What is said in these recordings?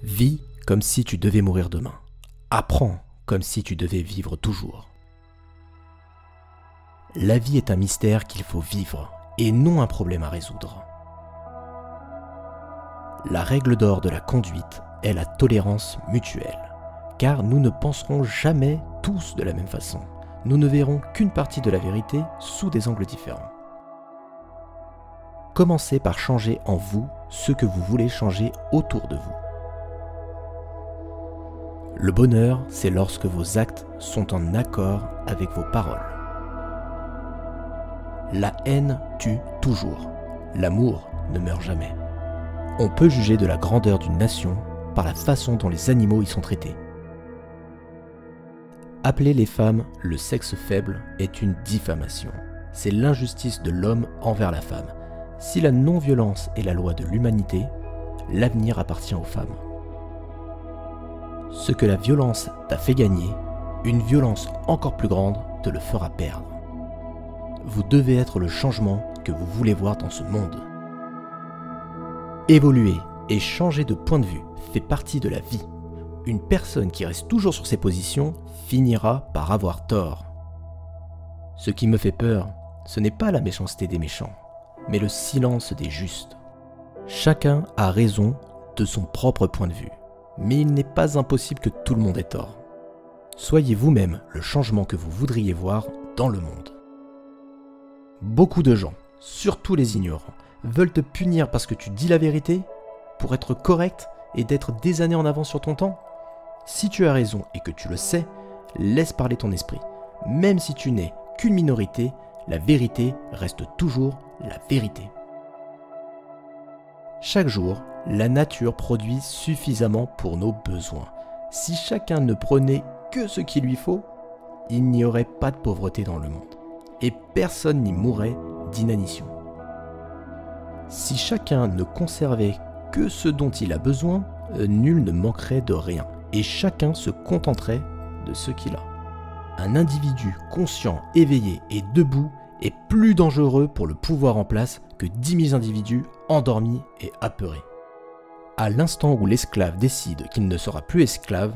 Vis comme si tu devais mourir demain. Apprends comme si tu devais vivre toujours. La vie est un mystère qu'il faut vivre et non un problème à résoudre. La règle d'or de la conduite est la tolérance mutuelle, car nous ne penserons jamais tous de la même façon. Nous ne verrons qu'une partie de la vérité sous des angles différents. Commencez par changer en vous ce que vous voulez changer autour de vous. Le bonheur, c'est lorsque vos actes sont en accord avec vos paroles. La haine tue toujours. L'amour ne meurt jamais. On peut juger de la grandeur d'une nation par la façon dont les animaux y sont traités. Appeler les femmes le sexe faible est une diffamation. C'est l'injustice de l'homme envers la femme. Si la non-violence est la loi de l'humanité, l'avenir appartient aux femmes. Ce que la violence t'a fait gagner, une violence encore plus grande te le fera perdre. Vous devez être le changement que vous voulez voir dans ce monde. Évoluer et changer de point de vue fait partie de la vie. Une personne qui reste toujours sur ses positions finira par avoir tort. Ce qui me fait peur, ce n'est pas la méchanceté des méchants, mais le silence des justes. Chacun a raison de son propre point de vue, mais il n'est pas impossible que tout le monde ait tort. Soyez vous-même le changement que vous voudriez voir dans le monde. Beaucoup de gens, surtout les ignorants, veulent te punir parce que tu dis la vérité, pour être correct et d'être des années en avance sur ton temps. Si tu as raison et que tu le sais, laisse parler ton esprit. Même si tu n'es qu'une minorité, la vérité reste toujours la vérité. Chaque jour, la nature produit suffisamment pour nos besoins. Si chacun ne prenait que ce qu'il lui faut, il n'y aurait pas de pauvreté dans le monde. Et personne n'y mourrait d'inanition. Si chacun ne conservait que ce dont il a besoin, nul ne manquerait de rien, et chacun se contenterait de ce qu'il a. Un individu conscient, éveillé et debout est plus dangereux pour le pouvoir en place que 10 000 individus endormis et apeurés. À l'instant où l'esclave décide qu'il ne sera plus esclave,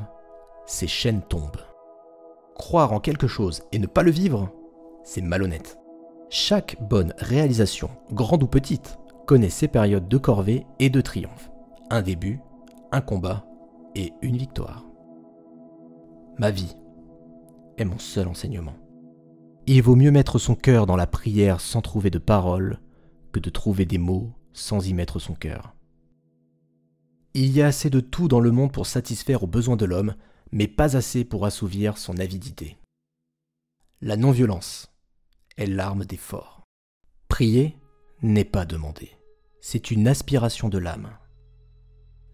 ses chaînes tombent. Croire en quelque chose et ne pas le vivre, c'est malhonnête. Chaque bonne réalisation, grande ou petite, connaît ses périodes de corvée et de triomphe. Un début, un combat et une victoire. Ma vie est mon seul enseignement. Il vaut mieux mettre son cœur dans la prière sans trouver de paroles que de trouver des mots sans y mettre son cœur. Il y a assez de tout dans le monde pour satisfaire aux besoins de l'homme, mais pas assez pour assouvir son avidité. La non-violence est l'arme des forts. Prier n'est pas demander, c'est une aspiration de l'âme.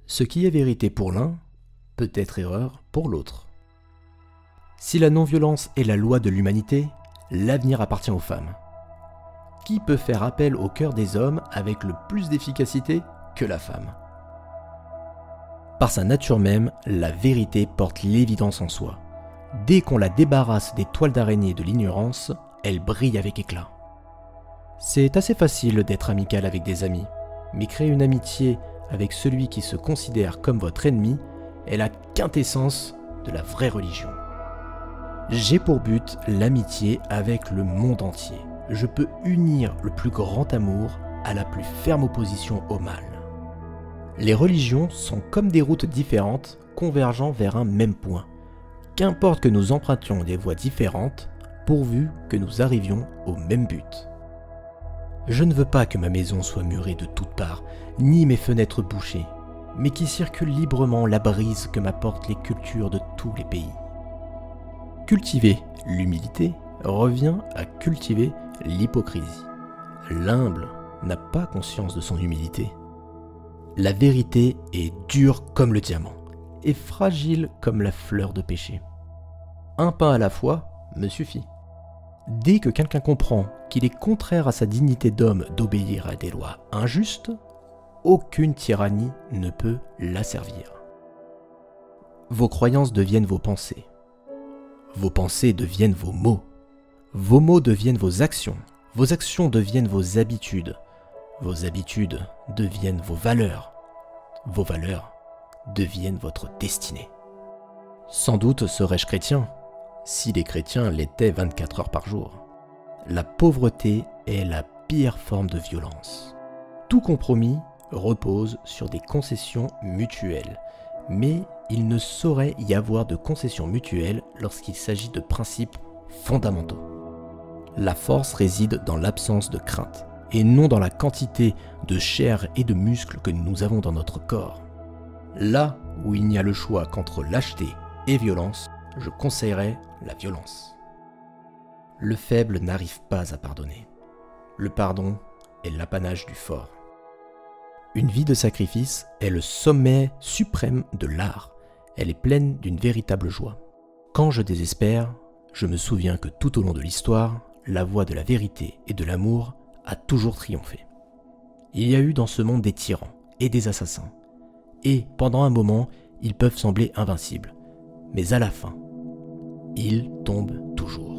Ce qui est vérité pour l'un peut être erreur pour l'autre. Si la non-violence est la loi de l'humanité, l'avenir appartient aux femmes. Qui peut faire appel au cœur des hommes avec le plus d'efficacité que la femme? Par sa nature même, la vérité porte l'évidence en soi. Dès qu'on la débarrasse des toiles d'araignée de l'ignorance, elle brille avec éclat. C'est assez facile d'être amical avec des amis, mais créer une amitié avec celui qui se considère comme votre ennemi est la quintessence de la vraie religion. J'ai pour but l'amitié avec le monde entier. Je peux unir le plus grand amour à la plus ferme opposition au mal. Les religions sont comme des routes différentes convergeant vers un même point. Qu'importe que nous empruntions des voies différentes, pourvu que nous arrivions au même but. Je ne veux pas que ma maison soit murée de toutes parts, ni mes fenêtres bouchées, mais qui circule librement la brise que m'apportent les cultures de tous les pays. Cultiver l'humilité revient à cultiver l'hypocrisie. L'humble n'a pas conscience de son humilité. La vérité est dure comme le diamant et fragile comme la fleur de pêcher. Un pain à la fois me suffit. Dès que quelqu'un comprend qu'il est contraire à sa dignité d'homme d'obéir à des lois injustes, aucune tyrannie ne peut l'asservir. Vos croyances deviennent vos pensées. Vos pensées deviennent vos mots. Vos mots deviennent vos actions. Vos actions deviennent vos habitudes. Vos habitudes deviennent vos valeurs. Vos valeurs devienne votre destinée. Sans doute serais-je chrétien, si les chrétiens l'étaient 24 heures par jour. La pauvreté est la pire forme de violence. Tout compromis repose sur des concessions mutuelles, mais il ne saurait y avoir de concessions mutuelles lorsqu'il s'agit de principes fondamentaux. La force réside dans l'absence de crainte, et non dans la quantité de chair et de muscles que nous avons dans notre corps. Là où il n'y a le choix qu'entre lâcheté et violence, je conseillerais la violence. Le faible n'arrive pas à pardonner. Le pardon est l'apanage du fort. Une vie de sacrifice est le sommet suprême de l'art. Elle est pleine d'une véritable joie. Quand je désespère, je me souviens que tout au long de l'histoire, la voie de la vérité et de l'amour a toujours triomphé. Il y a eu dans ce monde des tyrans et des assassins. Et pendant un moment, ils peuvent sembler invincibles. Mais à la fin, ils tombent toujours.